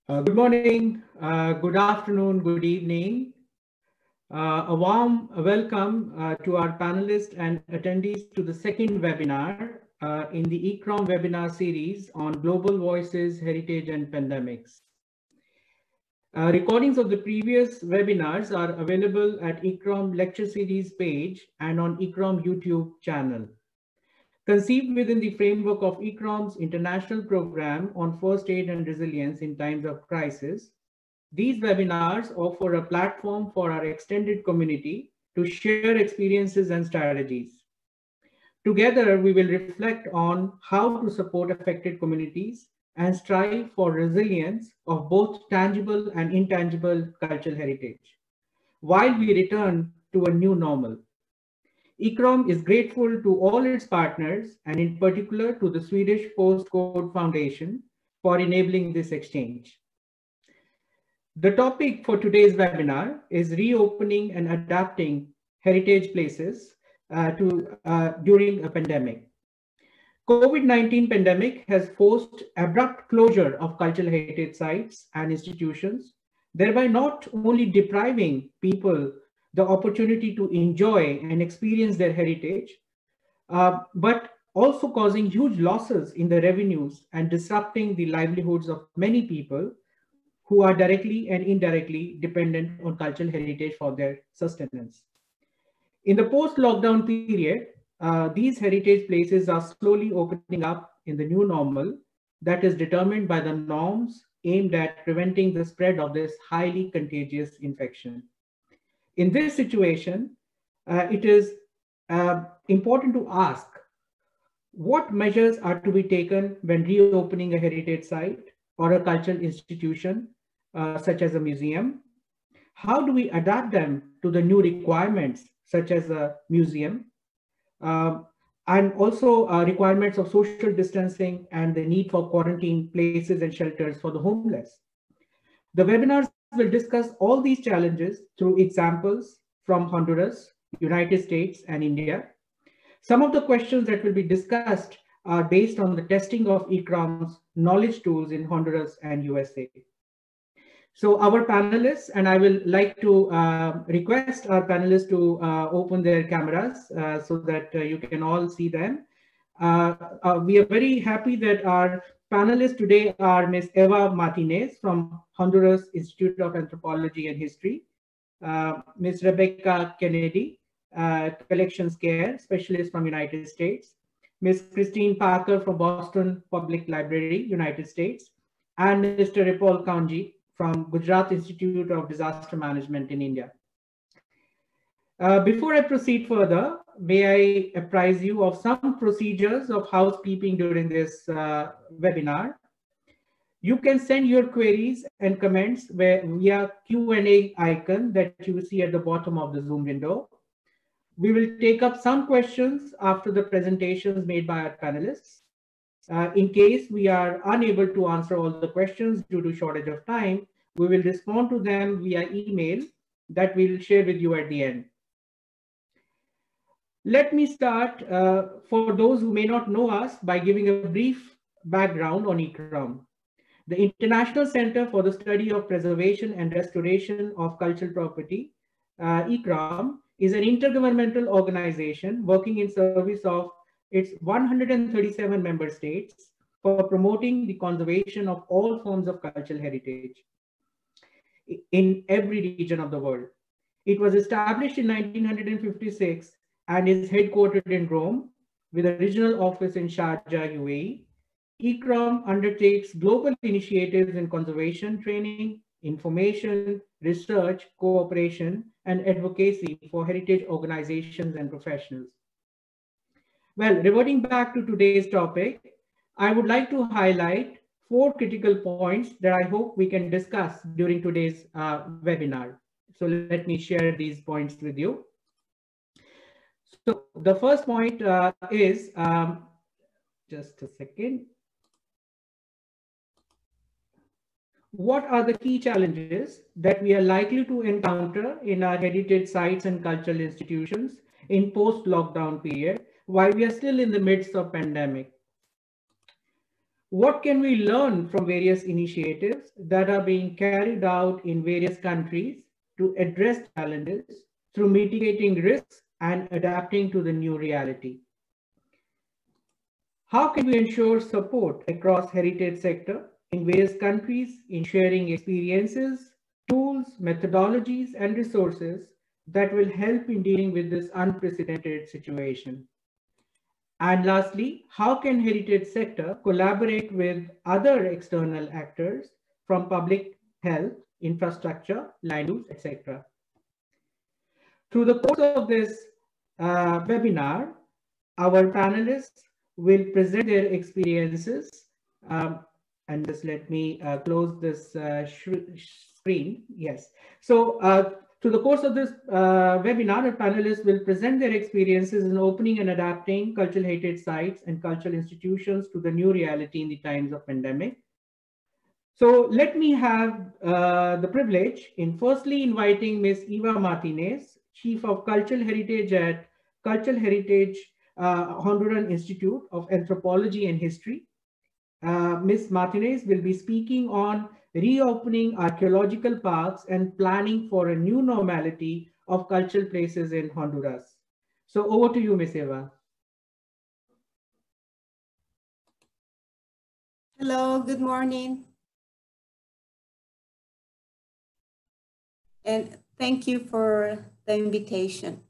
Good morning, good afternoon, good evening. A warm welcome to our panelists and attendees to the second webinar in the ICCROM webinar series on Global Voices, Heritage and Pandemics. Recordings of the previous webinars are available at ICCROM lecture series page and on ICCROM YouTube channel. Conceived within the framework of ICCROM's international program on first aid and resilience in times of crisis, these webinars offer a platform for our extended community to share experiences and strategies. Together, we will reflect on how to support affected communities and strive for resilience of both tangible and intangible cultural heritage, while we return to a new normal. ICCROM is grateful to all its partners, and in particular to the Swedish Postcode Foundation for enabling this exchange. The topic for today's webinar is reopening and adapting heritage places during a pandemic. COVID-19 pandemic has forced abrupt closure of cultural heritage sites and institutions, thereby not only depriving people the opportunity to enjoy and experience their heritage, but also causing huge losses in the revenues and disrupting the livelihoods of many people who are directly and indirectly dependent on cultural heritage for their sustenance. In the post-lockdown period, these heritage places are slowly opening up in the new normal that is determined by the norms aimed at preventing the spread of this highly contagious infection. In this situation, it is important to ask what measures are to be taken when reopening a heritage site or a cultural institution, such as a museum. How do we adapt them to the new requirements, such as a museum, and also requirements of social distancing and the need for quarantine places and shelters for the homeless? The webinars will discuss all these challenges through examples from Honduras, United States, and India. Some of the questions that will be discussed are based on the testing of ICCROM's knowledge tools in Honduras and USA. So our panelists, and I will like to request our panelists to open their cameras so that you can all see them. We are very happy that our panelists today are Ms. Eva Martinez from Honduras Institute of Anthropology and History, Ms. Rebecca Kennedy, Collections Care Specialist from United States, Ms. Kristin Parker from Boston Public Library, United States, and Mr. Ripal Kanji from Gujarat Institute of Disaster Management in India. Before I proceed further, may I apprise you of some procedures of housekeeping during this webinar. You can send your queries and comments via Q&A icon that you see at the bottom of the Zoom window. We will take up some questions after the presentations made by our panelists. In case we are unable to answer all the questions due to shortage of time, we will respond to them via email that we will share with you at the end. Let me start, for those who may not know us, by giving a brief background on ICCROM. The International Center for the Study of Preservation and Restoration of Cultural Property, ICCROM, is an intergovernmental organization working in service of its 137 member states for promoting the conservation of all forms of cultural heritage in every region of the world. It was established in 1956 and is headquartered in Rome with a regional office in Sharjah, UAE. ICCROM undertakes global initiatives in conservation training, information, research, cooperation, and advocacy for heritage organizations and professionals. Well, reverting back to today's topic, I would like to highlight 4 critical points that I hope we can discuss during today's webinar. So let me share these points with you. So the first point is, just a second. What are the key challenges that we are likely to encounter in our heritage sites and cultural institutions in post-lockdown period while we are still in the midst of pandemic? what can we learn from various initiatives that are being carried out in various countries to address challenges through mitigating risks and adapting to the new reality? How can we ensure support across heritage sector in various countries in sharing experiences, tools, methodologies, and resources that will help in dealing with this unprecedented situation? And lastly, how can heritage sector collaborate with other external actors from public health, infrastructure, land use, etc.? Through the course of this webinar, our panelists will present their experiences. And just let me close this screen. Yes. So through the course of this webinar, our panelists will present their experiences in opening and adapting cultural heritage sites and cultural institutions to the new reality in the times of pandemic. So let me have the privilege in firstly inviting Ms. Eva Martinez, Chief of Cultural Heritage at Cultural Heritage Honduran Institute of Anthropology and History. Ms. Martinez will be speaking on reopening archaeological parks and planning for a new normality of cultural places in Honduras. So over to you, Ms. Eva. Hello, good morning. And thank you for the invitation.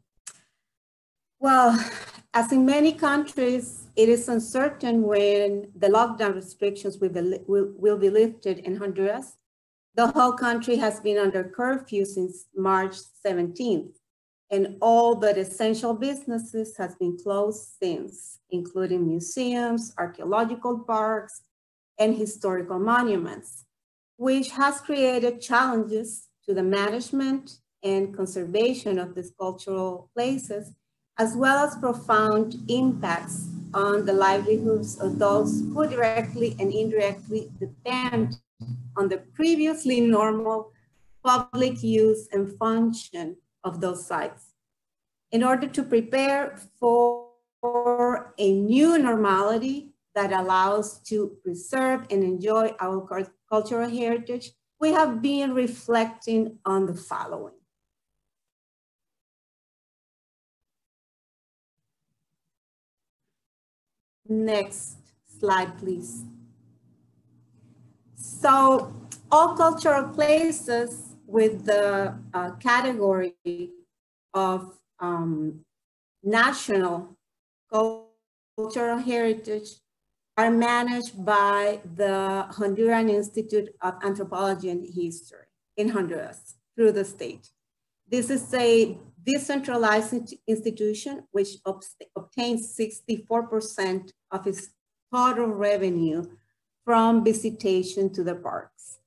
Well, as in many countries, it is uncertain when the lockdown restrictions will be lifted in Honduras. The whole country has been under curfew since March 17th, and all but essential businesses has been closed since, including museums, archaeological parks, and historical monuments, which has created challenges to the management and conservation of these cultural places, as well as profound impacts on the livelihoods of those who directly and indirectly depend on the previously normal public use and function of those sites. In order to prepare for a new normality that allows to preserve and enjoy our cultural heritage, we have been reflecting on the following. Next slide, please. So all cultural places with the category of national cultural heritage are managed by the Honduran Institute of Anthropology and History in Honduras through the state. This is a decentralized institution which obtains 64% of its total revenue from visitation to the parks.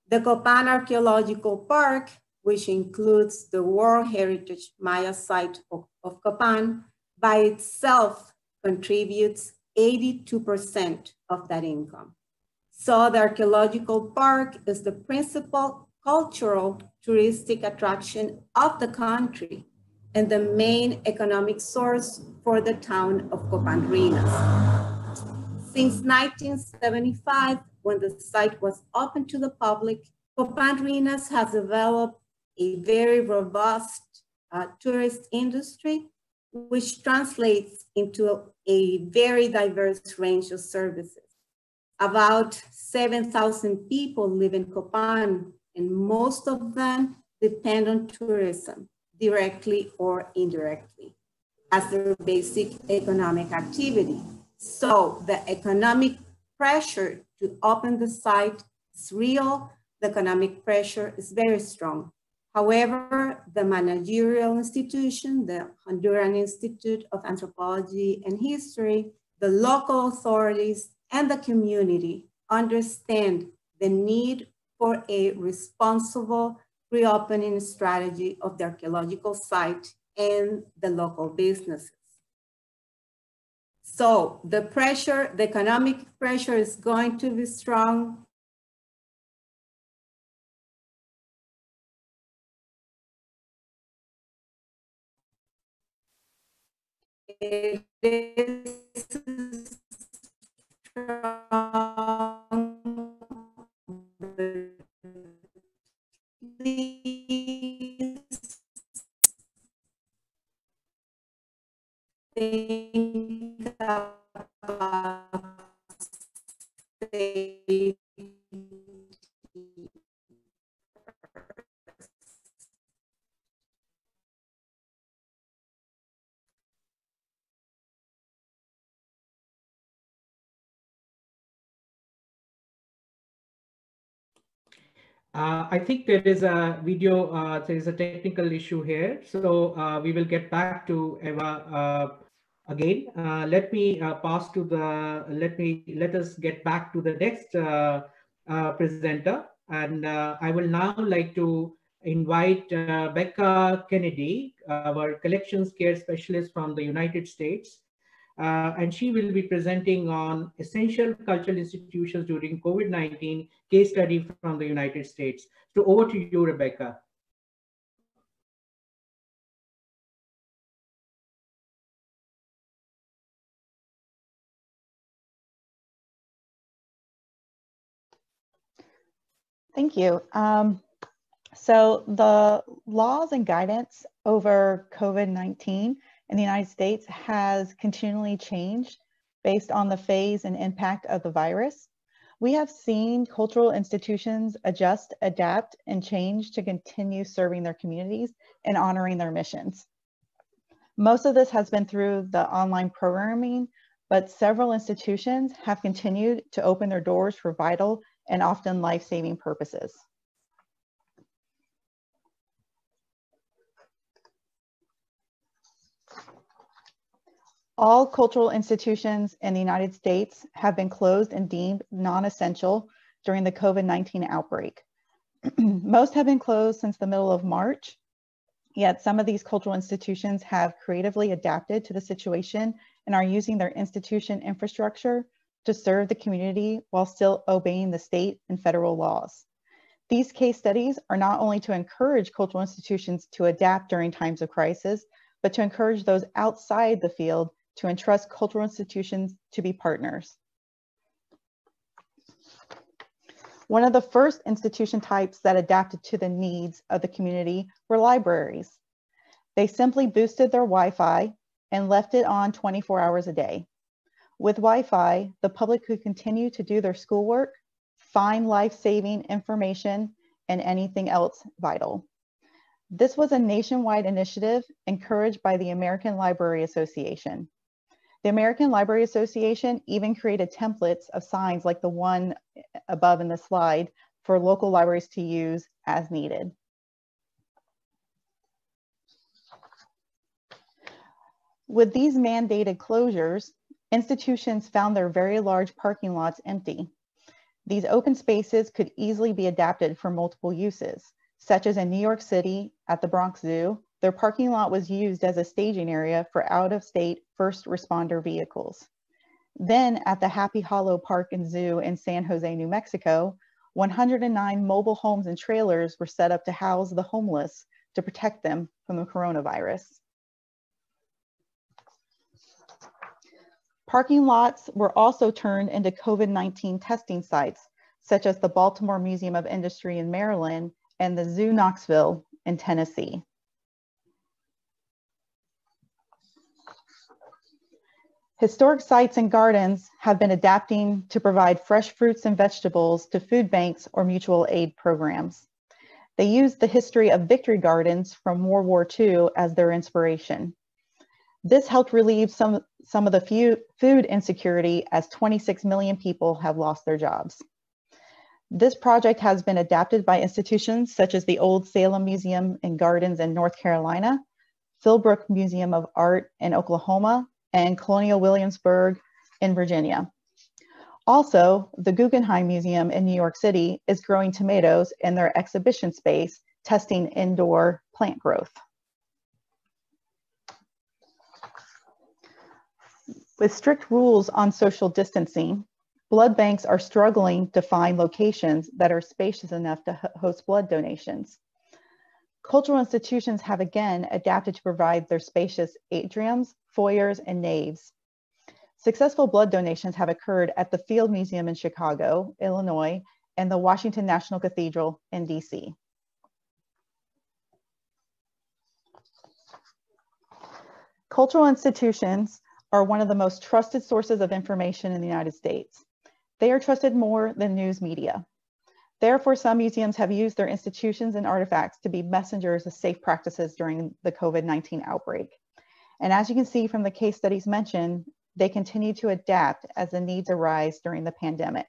The Copan Archaeological Park, which includes the World Heritage Maya site of Copan, by itself contributes 82% of that income. So the archaeological park is the principal cultural touristic attraction of the country and the main economic source for the town of Copandrinas. Since 1975, when the site was open to the public, Copandrinas has developed a very robust tourist industry, which translates into a very diverse range of services. About 7,000 people live in Copan, and most of them depend on tourism, directly or indirectly, as their basic economic activity. So the economic pressure to open the site is real. The economic pressure is very strong. However, the managerial institution, the Honduran Institute of Anthropology and History, the local authorities, and the community understand the need for a responsible reopening strategy of the archaeological site and the local businesses. So the pressure, the economic pressure is going to be strong. It is strong I think there is a video, there is a technical issue here. So we will get back to Eva again. Let me pass to the, let us get back to the next presenter. And I will now like to invite Becca Kennedy, our collections care specialist from the United States. And she will be presenting on essential cultural institutions during COVID-19 case study from the United States. So over to you, Rebecca. Thank you. So the laws and guidance over COVID-19 in the United States has continually changed based on the phase and impact of the virus. We have seen cultural institutions adjust, adapt, and change to continue serving their communities and honoring their missions. Most of this has been through the online programming, but several institutions have continued to open their doors for vital and often life-saving purposes. All cultural institutions in the United States have been closed and deemed non-essential during the COVID-19 outbreak. Most have been closed since the middle of March, yet some of these cultural institutions have creatively adapted to the situation and are using their institution infrastructure to serve the community while still obeying the state and federal laws. These case studies are not only to encourage cultural institutions to adapt during times of crisis, but to encourage those outside the field to entrust cultural institutions to be partners. One of the first institution types that adapted to the needs of the community were libraries. They simply boosted their Wi-Fi and left it on 24 hours a day. With Wi-Fi, the public could continue to do their schoolwork, find life-saving information, and anything else vital. This was a nationwide initiative encouraged by the American Library Association. The American Library Association even created templates of signs like the one above in the slide for local libraries to use as needed. With these mandated closures, institutions found their very large parking lots empty. These open spaces could easily be adapted for multiple uses, such as in New York City at the Bronx Zoo. Their parking lot was used as a staging area for out-of-state first responder vehicles. Then at the Happy Hollow Park and Zoo in San Jose, New Mexico, 109 mobile homes and trailers were set up to house the homeless to protect them from the coronavirus. Parking lots were also turned into COVID-19 testing sites, such as the Baltimore Museum of Industry in Maryland and the Zoo Knoxville in Tennessee. Historic sites and gardens have been adapting to provide fresh fruits and vegetables to food banks or mutual aid programs. They used the history of victory gardens from World War II as their inspiration. This helped relieve some of the food insecurity as 26 million people have lost their jobs. This project has been adapted by institutions such as the Old Salem Museum and Gardens in North Carolina, Philbrook Museum of Art in Oklahoma, and Colonial Williamsburg in Virginia. Also, the Guggenheim Museum in New York City is growing tomatoes in their exhibition space, testing indoor plant growth. With strict rules on social distancing, blood banks are struggling to find locations that are spacious enough to host blood donations. Cultural institutions have again adapted to provide their spacious atriums, foyers, and naves. Successful blood donations have occurred at the Field Museum in Chicago, Illinois, and the Washington National Cathedral in DC. Cultural institutions are one of the most trusted sources of information in the United States. They are trusted more than news media. Therefore, some museums have used their institutions and artifacts to be messengers of safe practices during the COVID-19 outbreak. And as you can see from the case studies mentioned, they continue to adapt as the needs arise during the pandemic.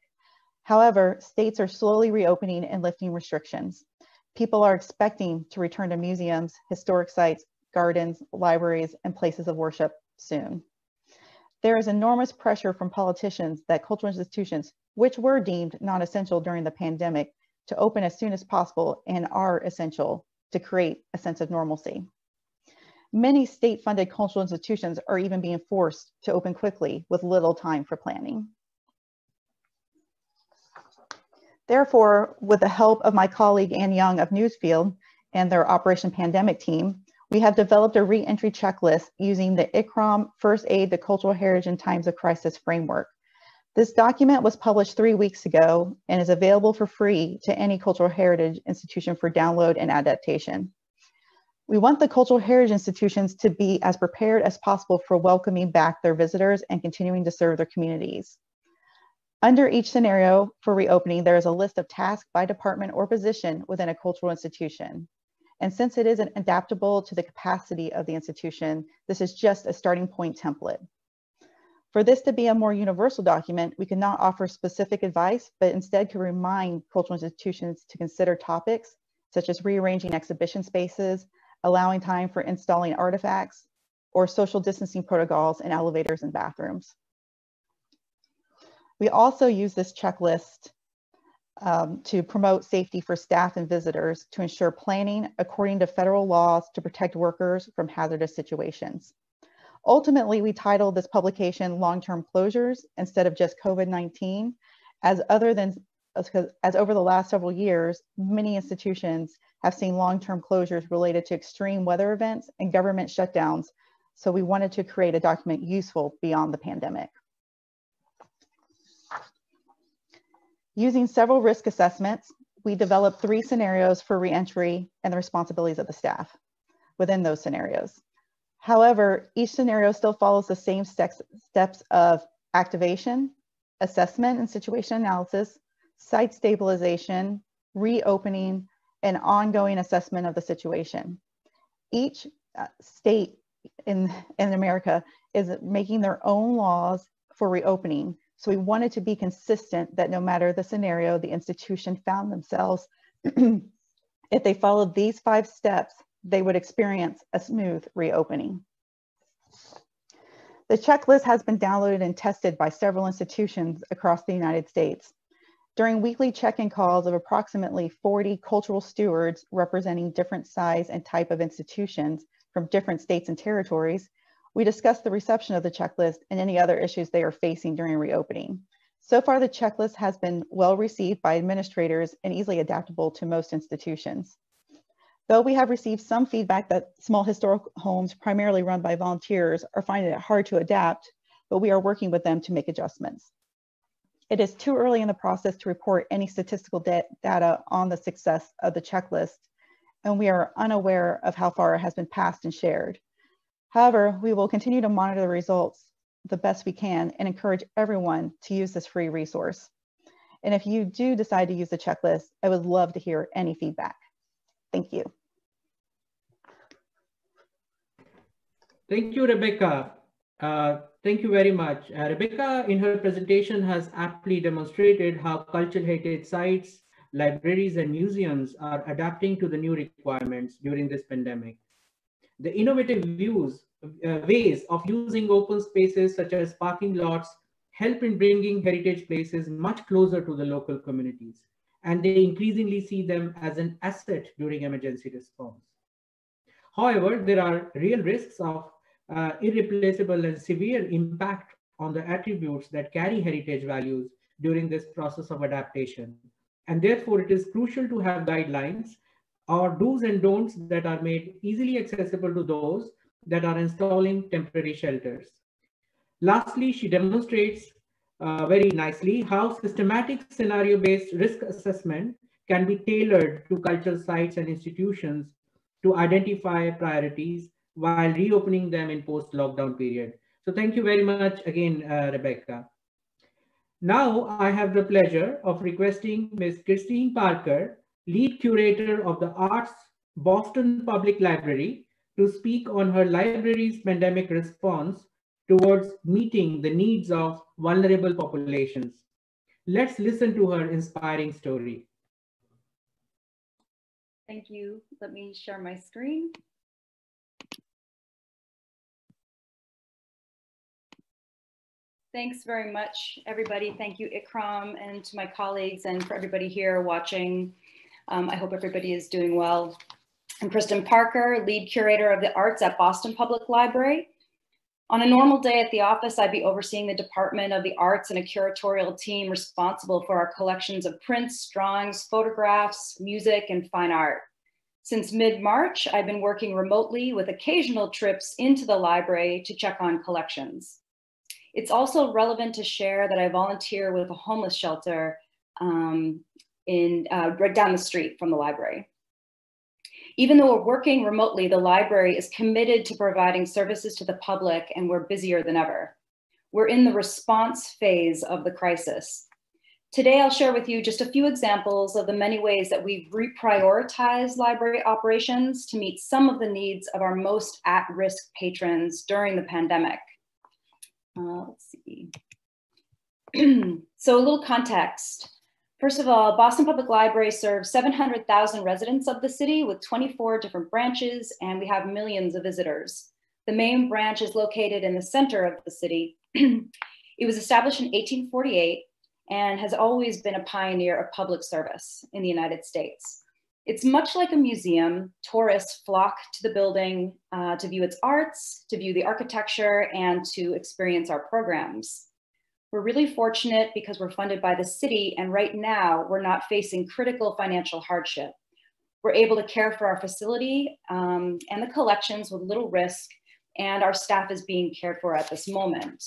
However, states are slowly reopening and lifting restrictions. People are expecting to return to museums, historic sites, gardens, libraries, and places of worship soon. There is enormous pressure from politicians that cultural institutions, which were deemed non-essential during the pandemic, to open as soon as possible and are essential to create a sense of normalcy. Many state-funded cultural institutions are even being forced to open quickly with little time for planning. Therefore, with the help of my colleague Ann Young of Newsfield and their Operation Pandemic team, we have developed a re-entry checklist using the ICCROM First Aid to Cultural Heritage in Times of Crisis framework. This document was published 3 weeks ago and is available for free to any cultural heritage institution for download and adaptation. We want the cultural heritage institutions to be as prepared as possible for welcoming back their visitors and continuing to serve their communities. Under each scenario for reopening, there is a list of tasks by department or position within a cultural institution. And since it isn't adaptable to the capacity of the institution, this is just a starting point template. For this to be a more universal document, we cannot offer specific advice, but instead can remind cultural institutions to consider topics such as rearranging exhibition spaces, allowing time for installing artifacts, or social distancing protocols in elevators and bathrooms. We also use this checklist to promote safety for staff and visitors to ensure planning according to federal laws to protect workers from hazardous situations. Ultimately, we titled this publication Long-Term Closures instead of just COVID-19, as over the last several years, many institutions have seen long-term closures related to extreme weather events and government shutdowns. So we wanted to create a document useful beyond the pandemic. Using several risk assessments, we developed 3 scenarios for reentry and the responsibilities of the staff within those scenarios. However, each scenario still follows the same steps of activation, assessment and situation analysis, site stabilization, reopening, and ongoing assessment of the situation. Each state in America is making their own laws for reopening. So we wanted to be consistent that no matter the scenario the institution found themselves, if they followed these 5 steps, they would experience a smooth reopening. The checklist has been downloaded and tested by several institutions across the United States. During weekly check-in calls of approximately 40 cultural stewards representing different size and type of institutions from different states and territories, we discussed the reception of the checklist and any other issues they are facing during reopening. So far, the checklist has been well received by administrators and easily adaptable to most institutions. Though we have received some feedback that small historical homes primarily run by volunteers are finding it hard to adapt, but we are working with them to make adjustments. It is too early in the process to report any statistical data on the success of the checklist, and we are unaware of how far it has been passed and shared. However, we will continue to monitor the results the best we can and encourage everyone to use this free resource. And if you do decide to use the checklist, I would love to hear any feedback. Thank you. Thank you, Rebecca. Thank you very much. Rebecca, in her presentation, has aptly demonstrated how cultural heritage sites, libraries, and museums are adapting to the new requirements during this pandemic. The innovative ways of using open spaces such as parking lots help in bringing heritage places much closer to the local communities, and they increasingly see them as an asset during emergency response. However, there are real risks of irreplaceable and severe impact on the attributes that carry heritage values during this process of adaptation. And therefore, it is crucial to have guidelines or do's and don'ts that are made easily accessible to those that are installing temporary shelters. Lastly, she demonstrates very nicely how systematic scenario-based risk assessment can be tailored to cultural sites and institutions to identify priorities while reopening them in post-lockdown period. So thank you very much again, Rebecca. Now I have the pleasure of requesting Ms. Kristin Parker, lead curator of the Arts Boston Public Library, to speak on her library's pandemic response towards meeting the needs of vulnerable populations. Let's listen to her inspiring story. Thank you. Let me share my screen. Thanks very much, everybody. Thank you, ICCROM, and to my colleagues, and for everybody here watching. I hope everybody is doing well. I'm Kristin Parker, lead curator of the arts at Boston Public Library. On a normal day at the office, I'd be overseeing the Department of the Arts and a curatorial team responsible for our collections of prints, drawings, photographs, music, and fine art. Since mid-March, I've been working remotely with occasional trips into the library to check on collections. It's also relevant to share that I volunteer with a homeless shelter right down the street from the library. Even though we're working remotely, the library is committed to providing services to the public, and we're busier than ever. We're in the response phase of the crisis. Today, I'll share with you just a few examples of the many ways that we've reprioritized library operations to meet some of the needs of our most at-risk patrons during the pandemic. Let's see. So a little context. First of all, Boston Public Library serves 700,000 residents of the city with 24 different branches, and we have millions of visitors. The main branch is located in the center of the city. It was established in 1848 and has always been a pioneer of public service in the United States. It's much like a museum. Tourists flock to the building to view its arts, to view the architecture, and to experience our programs. We're really fortunate because we're funded by the city, and right now we're not facing critical financial hardship. We're able to care for our facility and the collections with little risk, and our staff is being cared for at this moment.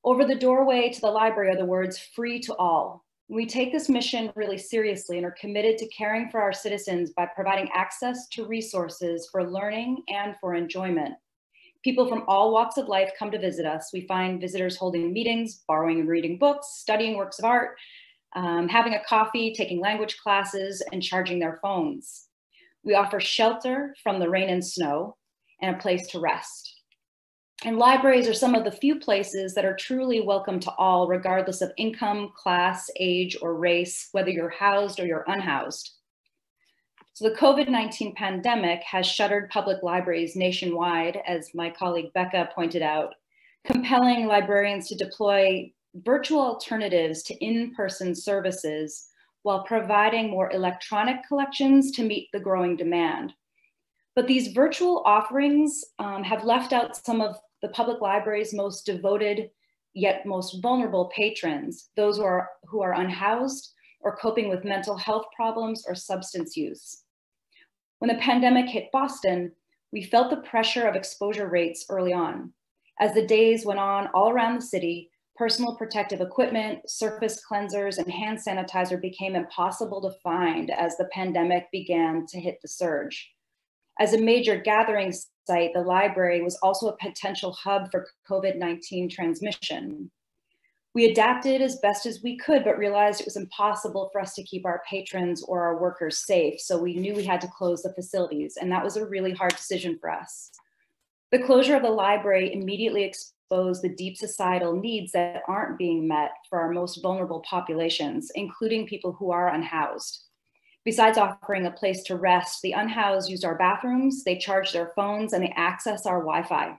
Over the doorway to the library are the words "free to all." We take this mission really seriously and are committed to caring for our citizens by providing access to resources for learning and for enjoyment. People from all walks of life come to visit us. We find visitors holding meetings, borrowing and reading books, studying works of art, having a coffee, taking language classes, and charging their phones. We offer shelter from the rain and snow and a place to rest. And libraries are some of the few places that are truly welcome to all, regardless of income, class, age, or race, whether you're housed or you're unhoused. So the COVID-19 pandemic has shuttered public libraries nationwide, as my colleague Becca pointed out, compelling librarians to deploy virtual alternatives to in-person services while providing more electronic collections to meet the growing demand. But these virtual offerings have left out some of the public library's most devoted yet most vulnerable patrons, those who are unhoused or coping with mental health problems or substance use. When the pandemic hit Boston, we felt the pressure of exposure rates early on. As the days went on all around the city, personal protective equipment, surface cleansers, and hand sanitizer became impossible to find as the pandemic began to hit the surge. As a major gathering site, the library was also a potential hub for COVID-19 transmission. We adapted as best as we could, but realized it was impossible for us to keep our patrons or our workers safe. So we knew we had to close the facilities, and that was a really hard decision for us. The closure of the library immediately exposed the deep societal needs that aren't being met for our most vulnerable populations, including people who are unhoused. Besides offering a place to rest, the unhoused used our bathrooms, they charged their phones, and they accessed our Wi-Fi.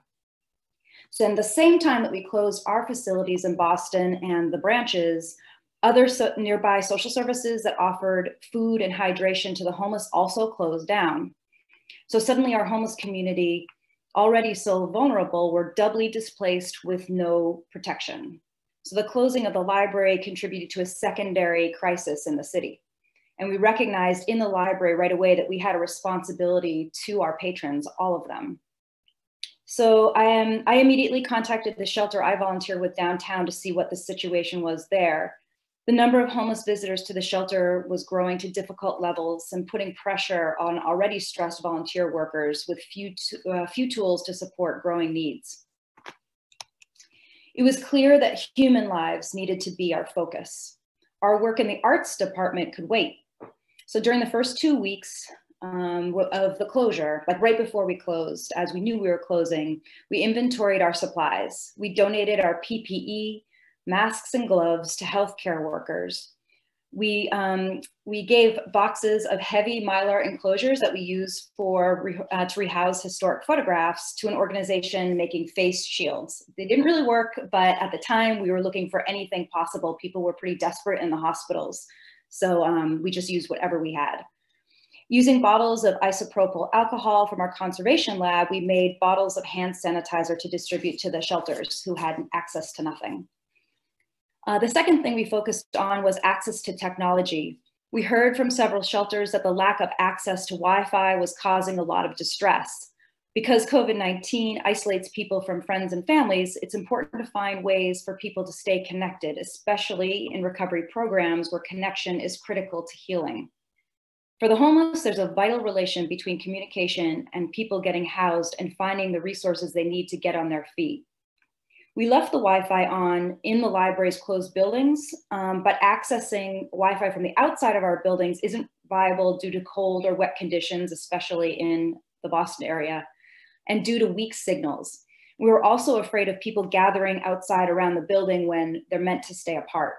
So in the same time that we closed our facilities in Boston and the branches, other nearby social services that offered food and hydration to the homeless also closed down. So suddenly our homeless community, already so vulnerable, were doubly displaced with no protection. So the closing of the library contributed to a secondary crisis in the city. And we recognized in the library right away that we had a responsibility to our patrons, all of them. So I immediately contacted the shelter I volunteer with downtown to see what the situation was there. The number of homeless visitors to the shelter was growing to difficult levels and putting pressure on already stressed volunteer workers with few tools to support growing needs. It was clear that human lives needed to be our focus. Our work in the arts department could wait. So during the first 2 weeks of the closure, like right before we closed, as we knew we were closing, we inventoried our supplies. We donated our PPE, masks and gloves to healthcare workers. We gave boxes of heavy Mylar enclosures that we use for to rehouse historic photographs to an organization making face shields. They didn't really work, but at the time we were looking for anything possible. People were pretty desperate in the hospitals. So we just used whatever we had. Using bottles of isopropyl alcohol from our conservation lab, we made bottles of hand sanitizer to distribute to the shelters who had access to nothing. The second thing we focused on was access to technology. We heard from several shelters that the lack of access to Wi-Fi was causing a lot of distress. Because COVID-19 isolates people from friends and families, it's important to find ways for people to stay connected, especially in recovery programs where connection is critical to healing. For the homeless, there's a vital relation between communication and people getting housed and finding the resources they need to get on their feet. We left the Wi-Fi on in the library's closed buildings, but accessing Wi-Fi from the outside of our buildings isn't viable due to cold or wet conditions, especially in the Boston area, and due to weak signals. We were also afraid of people gathering outside around the building when they're meant to stay apart.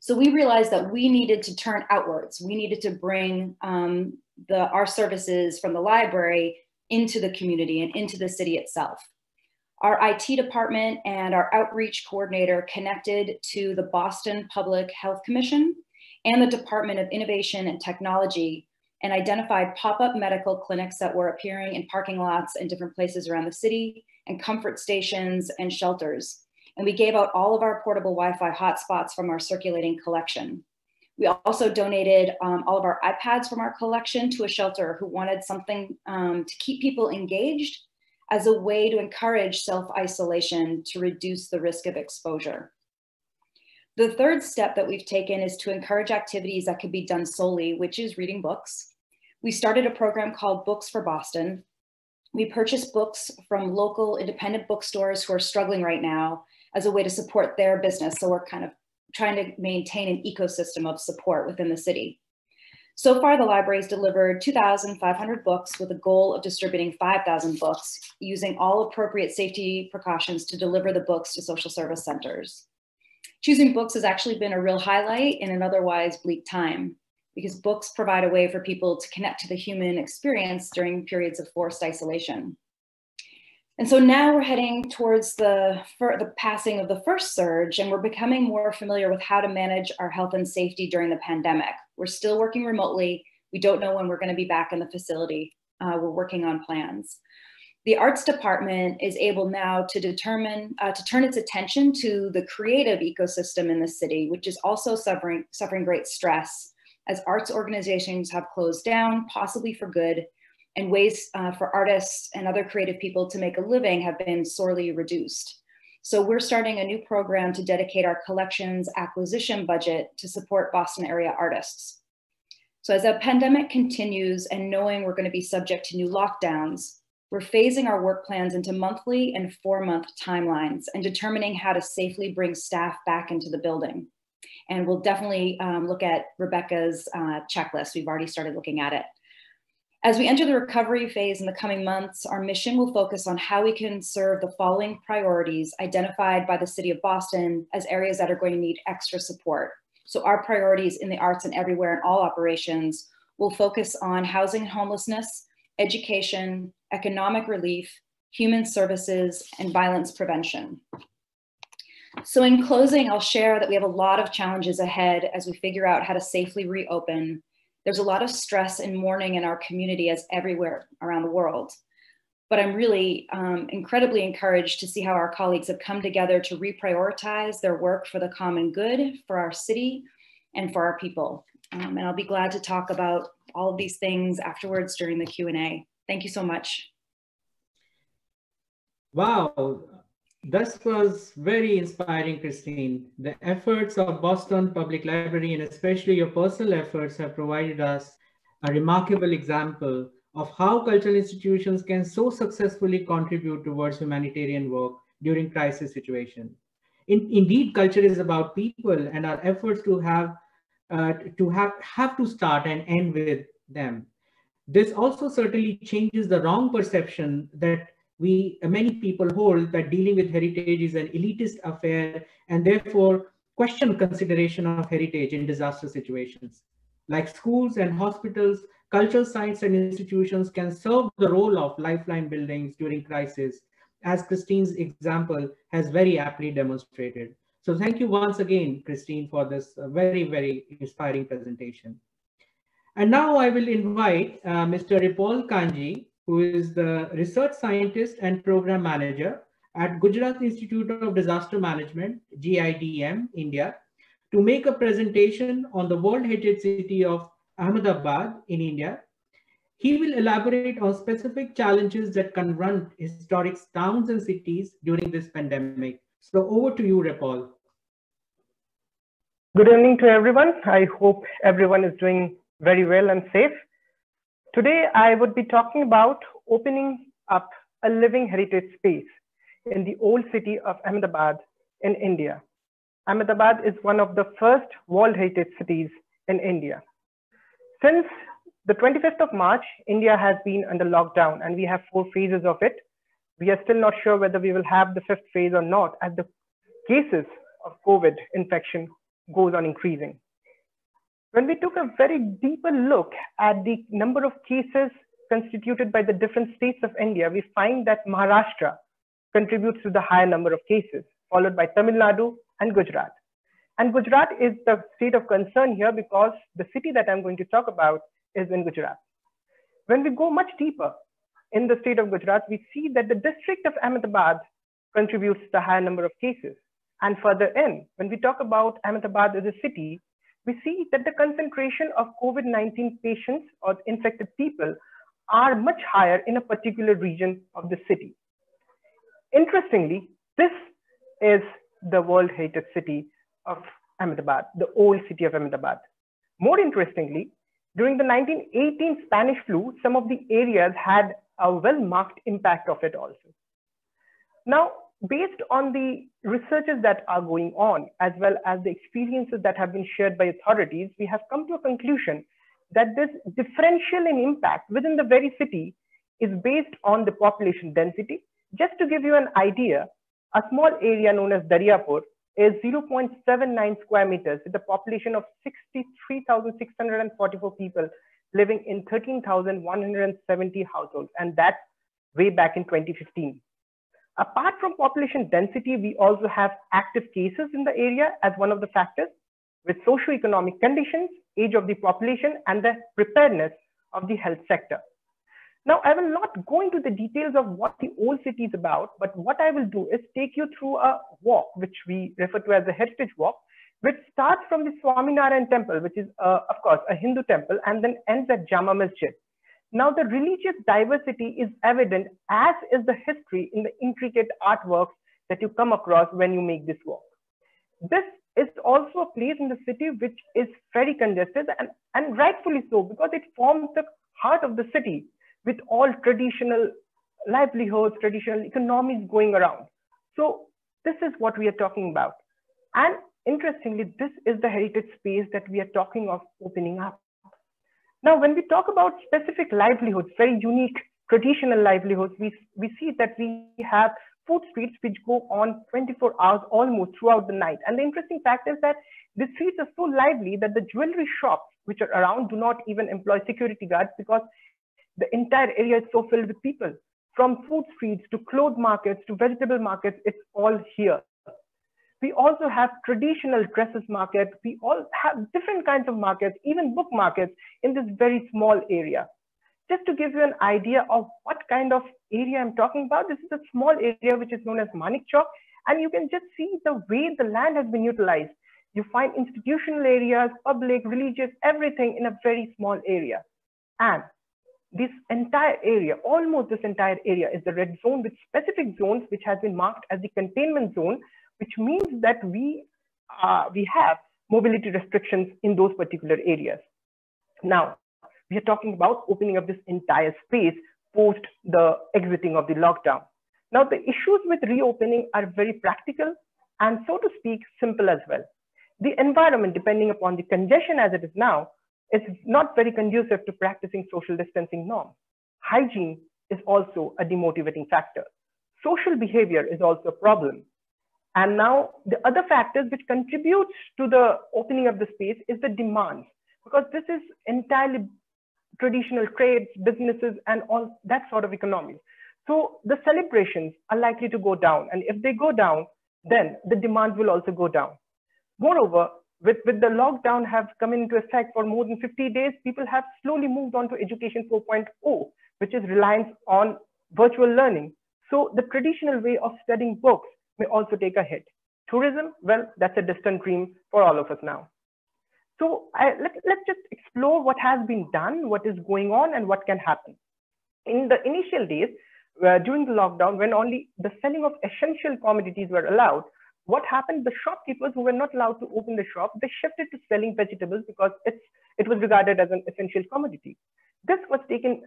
So we realized that we needed to turn outwards. We needed to bring our services from the library into the community and into the city itself. Our IT department and our outreach coordinator connected to the Boston Public Health Commission and the Department of Innovation and Technology and identified pop-up medical clinics that were appearing in parking lots and different places around the city and comfort stations and shelters. And we gave out all of our portable Wi-Fi hotspots from our circulating collection. We also donated all of our iPads from our collection to a shelter who wanted something to keep people engaged as a way to encourage self-isolation to reduce the risk of exposure. The third step that we've taken is to encourage activities that could be done solely, which is reading books. We started a program called Books for Boston. We purchased books from local independent bookstores who are struggling right now as a way to support their business. So we're kind of trying to maintain an ecosystem of support within the city. So far, the library's delivered 2,500 books with a goal of distributing 5,000 books, using all appropriate safety precautions to deliver the books to social service centers. Choosing books has actually been a real highlight in an otherwise bleak time, because books provide a way for people to connect to the human experience during periods of forced isolation. And so now we're heading towards the passing of the first surge, and we're becoming more familiar with how to manage our health and safety during the pandemic. We're still working remotely. We don't know when we're going to be back in the facility. We're working on plans. The arts department is able now to determine, to turn its attention to the creative ecosystem in the city, which is also suffering great stress as arts organizations have closed down, possibly for good, and ways for artists and other creative people to make a living have been sorely reduced. So we're starting a new program to dedicate our collections acquisition budget to support Boston area artists. So as the pandemic continues and knowing we're going to be subject to new lockdowns, we're phasing our work plans into monthly and 4-month timelines and determining how to safely bring staff back into the building. And we'll definitely look at Rebecca's checklist. We've already started looking at it. As we enter the recovery phase in the coming months, our mission will focus on how we can serve the following priorities identified by the City of Boston as areas that are going to need extra support. So our priorities in the arts and everywhere in all operations will focus on housing and homelessness, education, economic relief, human services, and violence prevention. So in closing, I'll share that we have a lot of challenges ahead as we figure out how to safely reopen. There's a lot of stress and mourning in our community as everywhere around the world. But I'm really incredibly encouraged to see how our colleagues have come together to reprioritize their work for the common good, for our city, and for our people. And I'll be glad to talk about all of these things afterwards during the Q&A. Thank you so much. Wow, this was very inspiring, Kristin. The efforts of Boston Public Library and especially your personal efforts have provided us a remarkable example of how cultural institutions can so successfully contribute towards humanitarian work during crisis situation. Indeed, culture is about people, and our efforts to have to start and end with them. This also certainly changes the wrong perception that many people hold, that dealing with heritage is an elitist affair, and therefore question consideration of heritage in disaster situations. Like schools and hospitals, cultural sites and institutions can serve the role of lifeline buildings during crisis, as Kristin's example has very aptly demonstrated. So thank you once again, Kristin, for this very, very inspiring presentation. And now I will invite Mr. Ripol Kanji, who is the research scientist and program manager at Gujarat Institute of Disaster Management, GIDM, India, to make a presentation on the World Heritage City of Ahmedabad in India. He will elaborate on specific challenges that confront historic towns and cities during this pandemic. So over to you, Ripol. Good evening to everyone. I hope everyone is doing very well and safe. Today, I would be talking about opening up a living heritage space in the old city of Ahmedabad in India. Ahmedabad is one of the first World Heritage cities in India. Since the 25th of March, India has been under lockdown and we have 4 phases of it. We are still not sure whether we will have the 5th phase or not, as the cases of COVID infection goes on increasing. When we took a very deeper look at the number of cases constituted by the different states of India, we find that Maharashtra contributes to the higher number of cases, followed by Tamil Nadu and Gujarat. And Gujarat is the state of concern here because the city that I'm going to talk about is in Gujarat. When we go much deeper in the state of Gujarat, we see that the district of Ahmedabad contributes to the higher number of cases. And further in, when we talk about Ahmedabad as a city, we see that the concentration of COVID-19 patients or infected people are much higher in a particular region of the city. Interestingly, this is the World Heritage City of Ahmedabad, the old city of Ahmedabad. More interestingly, during the 1918 Spanish flu, some of the areas had a well-marked impact of it also. Now, based on the researches that are going on, as well as the experiences that have been shared by authorities, we have come to a conclusion that this differential in impact within the very city is based on the population density. Just to give you an idea, a small area known as Daryapur is 0.79 square meters with a population of 63,644 people living in 13,170 households, and that's way back in 2015. Apart from population density, we also have active cases in the area as one of the factors, with socioeconomic conditions, age of the population, and the preparedness of the health sector. Now, I will not go into the details of what the old city is about, but what I will do is take you through a walk, which we refer to as a heritage walk, which starts from the Swaminarayan temple, which is, of course, a Hindu temple, and then ends at Jama Masjid. Now, the religious diversity is evident, as is the history in the intricate artworks that you come across when you make this walk. This is also a place in the city which is very congested, and rightfully so, because it forms the heart of the city with all traditional livelihoods, traditional economies going around. So this is what we are talking about. And interestingly, this is the heritage space that we are talking of opening up. Now, when we talk about specific livelihoods, very unique traditional livelihoods, we see that we have food streets which go on 24 hours almost throughout the night. And the interesting fact is that the streets are so lively that the jewelry shops which are around do not even employ security guards, because the entire area is so filled with people. From food streets to clothes markets to vegetable markets, it's all here. We also have traditional dresses market. We all have different kinds of markets, even book markets in this very small area. Just to give you an idea of what kind of area I'm talking about, this is a small area which is known as Manik Chowk, and you can just see the way the land has been utilized. You find institutional areas, public, religious, everything in a very small area. And this entire area, almost this entire area, is the red zone with specific zones which has been marked as the containment zone, which means that we have mobility restrictions in those particular areas. Now, we are talking about opening up this entire space post the exiting of the lockdown. Now, the issues with reopening are very practical and, so to speak, simple as well. The environment, depending upon the congestion as it is now, is not very conducive to practicing social distancing norms. Hygiene is also a demotivating factor. Social behavior is also a problem. And now the other factors which contributes to the opening of the space is the demand, because this is entirely traditional trades, businesses, and all that sort of economy. So the celebrations are likely to go down. And if they go down, then the demand will also go down. Moreover, with the lockdown have come into effect for more than 50 days, people have slowly moved on to education 4.0, which is reliance on virtual learning. So the traditional way of studying books may also take a hit. Tourism, well, that's a distant dream for all of us now. So let's just explore what has been done, what is going on, and what can happen. In the initial days, during the lockdown, when only the selling of essential commodities were allowed, what happened? The shopkeepers who were not allowed to open the shop, they shifted to selling vegetables because it was regarded as an essential commodity. This was taken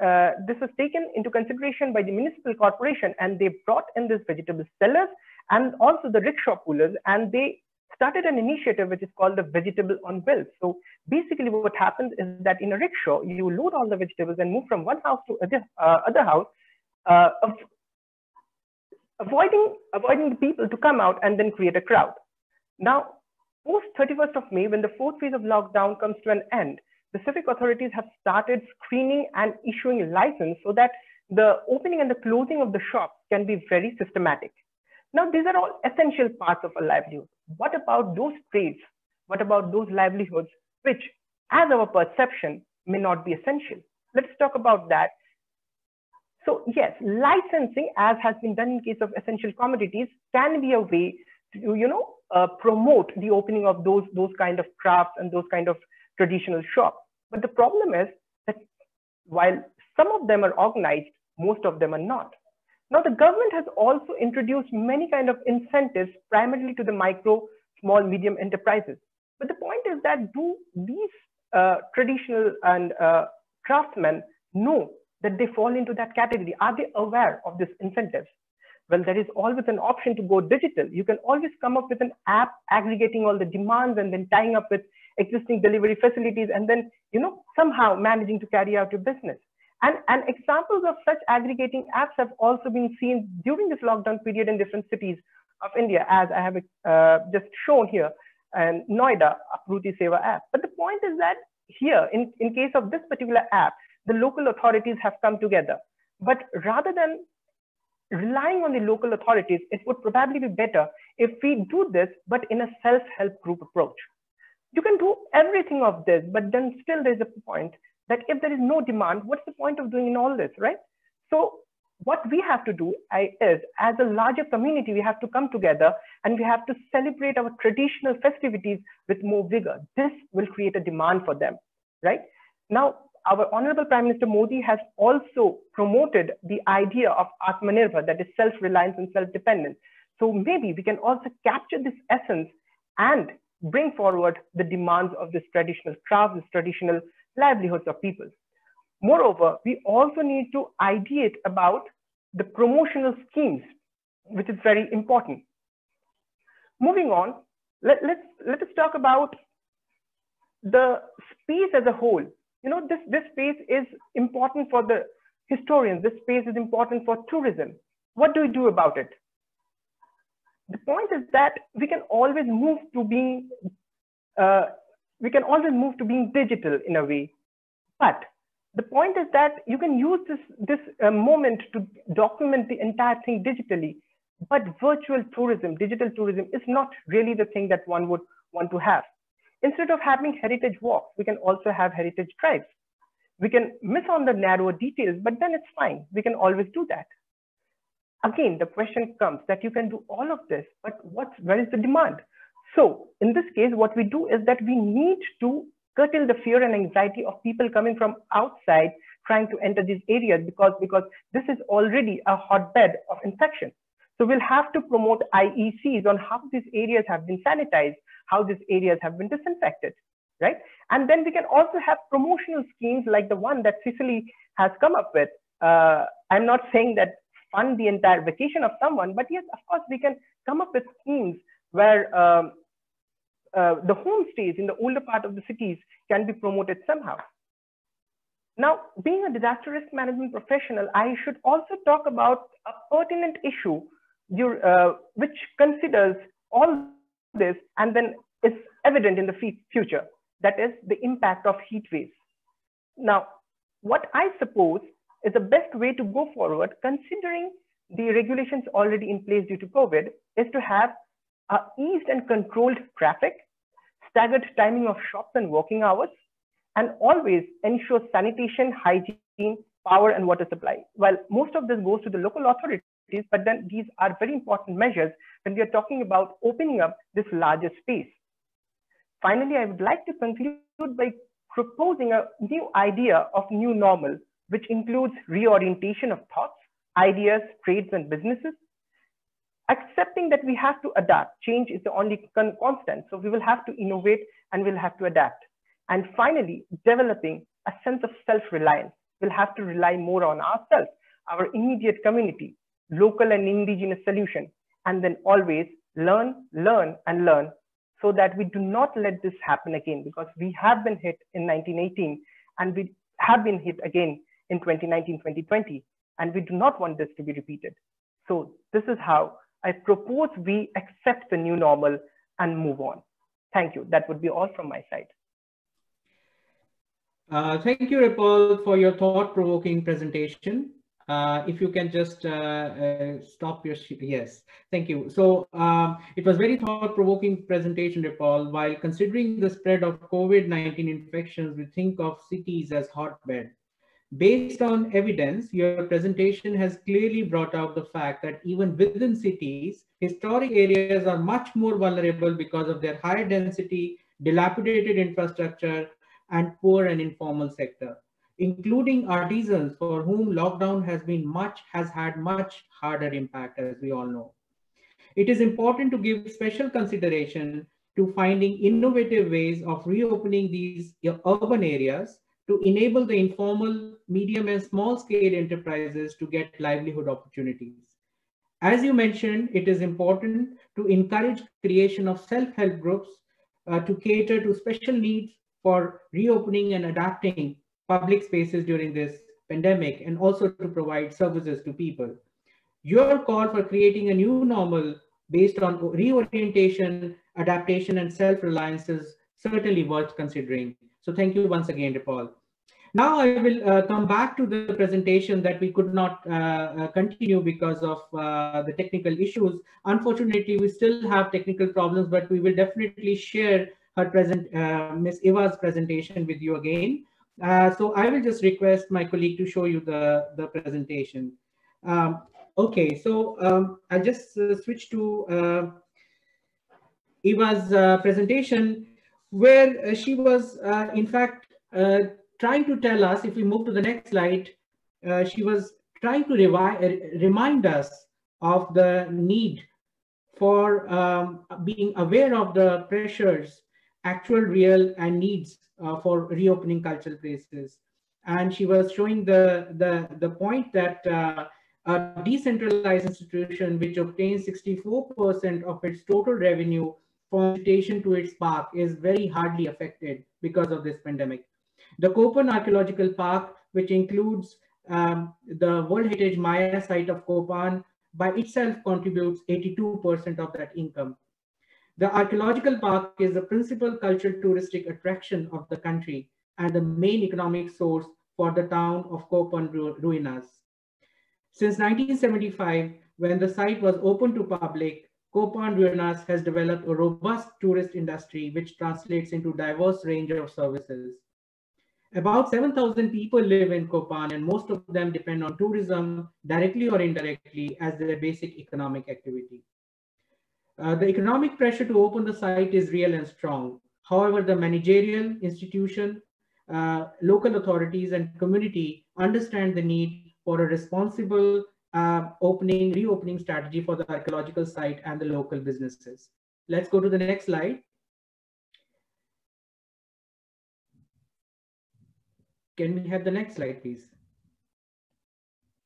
into consideration by the municipal corporation, and they brought in these vegetable sellers and also the rickshaw pullers, and they started an initiative which is called the vegetable on wheels. So basically what happens is that in a rickshaw, you load all the vegetables and move from one house to other house, avoiding the people to come out and then create a crowd. Now, post 31st of May, when the fourth phase of lockdown comes to an end, the civic authorities have started screening and issuing license so that the opening and the closing of the shops can be very systematic. Now, these are all essential parts of a livelihood. What about those trades? What about those livelihoods which, as our perception, may not be essential? Let's talk about that. So yes, licensing, as has been done in case of essential commodities, can be a way to, promote the opening of those kind of crafts and those kind of traditional shops. But the problem is that while some of them are organized, most of them are not. Now, the government has also introduced many kind of incentives, primarily to the micro, small, medium enterprises. But the point is that do these traditional and craftsmen know that they fall into that category? Are they aware of these incentives? Well, there is always an option to go digital. You can always come up with an app aggregating all the demands and then tying up with existing delivery facilities and then, somehow managing to carry out your business. And examples of such aggregating apps have also been seen during this lockdown period in different cities of India, as I have just shown here, and Noida, Apruti Seva app. But the point is that here, in case of this particular app, the local authorities have come together. But rather than relying on the local authorities, it would probably be better if we do this, but in a self-help group approach. You can do everything of this, but then still there's a point that if there is no demand, what's the point of doing all this, right? So what we have to do is, as a larger community, we have to come together and we have to celebrate our traditional festivities with more vigor. This will create a demand for them, right? Now, our Honorable Prime Minister Modi has also promoted the idea of Atmanirbhar, that is self-reliance and self-dependence. So maybe we can also capture this essence and bring forward the demands of this traditional craft, this traditional livelihoods of people. Moreover, we also need to ideate about the promotional schemes, which is very important. Moving on, let us talk about the space as a whole. This space is important for the historians. This space is important for tourism. What do we do about it? The point is that we can always move to being digital in a way. But the point is that you can use this moment to document the entire thing digitally. But virtual tourism, digital tourism is not really the thing that one would want to have. Instead of having heritage walks, we can also have heritage drives. We can miss on the narrower details, but then it's fine. We can always do that. Again, the question comes that you can do all of this, but where is the demand? So in this case, what we do is that we need to curtail the fear and anxiety of people coming from outside trying to enter these areas because this is already a hotbed of infection. So we'll have to promote IECs on how these areas have been sanitized, how these areas have been disinfected, right? And then we can also have promotional schemes like the one that Sicily has come up with. I'm not saying that fund the entire vacation of someone, but yes, of course, we can come up with schemes where the homestays in the older part of the cities can be promoted somehow. Now, being a disaster risk management professional, I should also talk about a pertinent issue which considers all this and then is evident in the future. That is the impact of heat waves. Now, what I suppose is the best way to go forward, considering the regulations already in place due to COVID, is to have eased and controlled traffic, staggered timing of shops and working hours, and always ensure sanitation, hygiene, power, and water supply. Well, most of this goes to the local authorities, but then these are very important measures when we are talking about opening up this larger space. Finally, I would like to conclude by proposing a new idea of new normal, which includes reorientation of thoughts, ideas, trades, and businesses, accepting that we have to adapt. Change is the only constant. So we will have to innovate and we'll have to adapt. And finally, developing a sense of self-reliance. We'll have to rely more on ourselves, our immediate community, local and indigenous solution, and then always learn, learn, and learn, so that we do not let this happen again, because we have been hit in 1918 and we have been hit again in 2019, 2020, and we do not want this to be repeated. So this is how I propose we accept the new normal and move on. Thank you. That would be all from my side. Thank you, Ripple, for your thought-provoking presentation. If you can just stop your, yes, thank you. So it was very thought-provoking presentation, Ripple. While considering the spread of COVID-19 infections, we think of cities as hotbed. Based on evidence, your presentation has clearly brought out the fact that even within cities, historic areas are much more vulnerable because of their higher density, dilapidated infrastructure, and poor and informal sector, including artisans for whom lockdown has had much harder impact, as we all know. It is important to give special consideration to finding innovative ways of reopening these urban areas to enable the informal, medium, and small-scale enterprises to get livelihood opportunities. As you mentioned, it is important to encourage creation of self-help groups to cater to special needs for reopening and adapting public spaces during this pandemic, and also to provide services to people. Your call for creating a new normal based on reorientation, adaptation, and self-reliance is certainly worth considering. So thank you once again, Paul. Now I will come back to the presentation that we could not continue because of the technical issues. Unfortunately, we still have technical problems, but we will definitely share her Ms. Eva's presentation with you again. So I will just request my colleague to show you the presentation. Okay, so I'll just switch to Eva's presentation, where she was, in fact, trying to tell us, if we move to the next slide, she was trying to remind us of the need for being aware of the pressures, actual, real, and needs for reopening cultural places. And she was showing the point that a decentralized institution which obtains 64% of its total revenue from visitation to its park is very hardly affected because of this pandemic. The Kopan Archaeological Park, which includes the World Heritage Maya site of Kopan, by itself contributes 82% of that income. The archaeological park is the principal cultural touristic attraction of the country and the main economic source for the town of Kopan Ruinas. Since 1975, when the site was open to public, Kopan Ruinas has developed a robust tourist industry which translates into a diverse range of services. About 7,000 people live in Kopan, and most of them depend on tourism, directly or indirectly, as their basic economic activity. The economic pressure to open the site is real and strong. However, the managerial, institution, local authorities, and community understand the need for a responsible reopening strategy for the archaeological site and the local businesses. Let's go to the next slide. Can we have the next slide, please?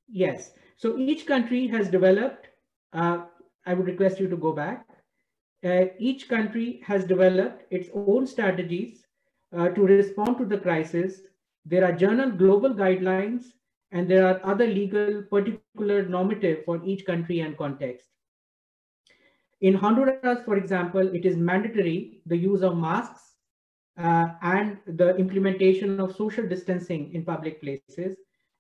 Yes. So each country has developed, I would request you to go back. Each country has developed its own strategies to respond to the crisis. There are general global guidelines, and there are other legal particular normative for each country and context. In Honduras, for example, it is mandatory the use of masks and the implementation of social distancing in public places.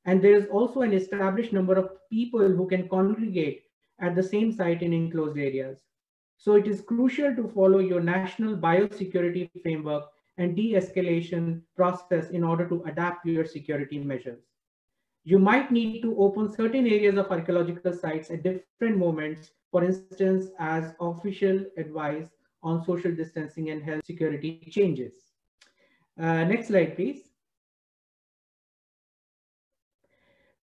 And there is also an established number of people who can congregate at the same site in enclosed areas. So it is crucial to follow your national biosecurity framework and de-escalation process in order to adapt your security measures. You might need to open certain areas of archaeological sites at different moments, for instance, as official advice on social distancing and health security changes. Next slide, please.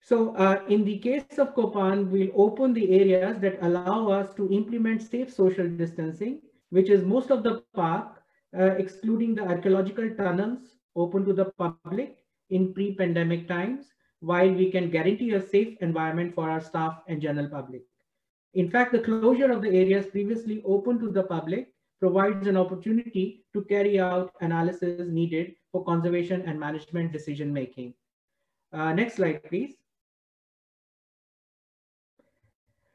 So in the case of Copan, we'll open the areas that allow us to implement safe social distancing, which is most of the park, excluding the archaeological tunnels open to the public in pre-pandemic times, while we can guarantee a safe environment for our staff and general public. In fact, the closure of the areas previously open to the public provides an opportunity to carry out analysis needed for conservation and management decision-making. Next slide, please.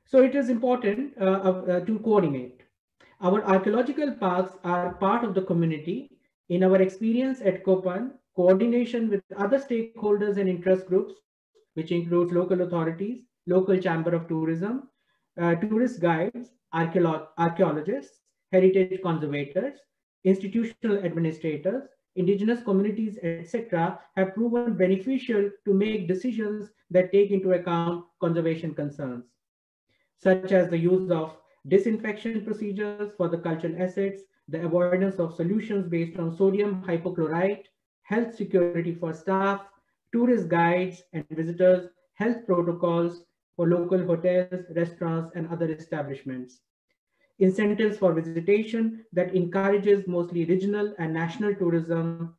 So it is important to coordinate. Our archaeological parks are part of the community. In our experience at Copan, coordination with other stakeholders and interest groups, which includes local authorities, local chamber of tourism, tourist guides, archaeologists, heritage conservators, institutional administrators, indigenous communities, etc., have proven beneficial to make decisions that take into account conservation concerns, such as the use of disinfection procedures for the cultural assets, the avoidance of solutions based on sodium hypochlorite, health security for staff, tourist guides and visitors, health protocols for local hotels, restaurants, and other establishments. Incentives for visitation that encourages mostly regional and national tourism,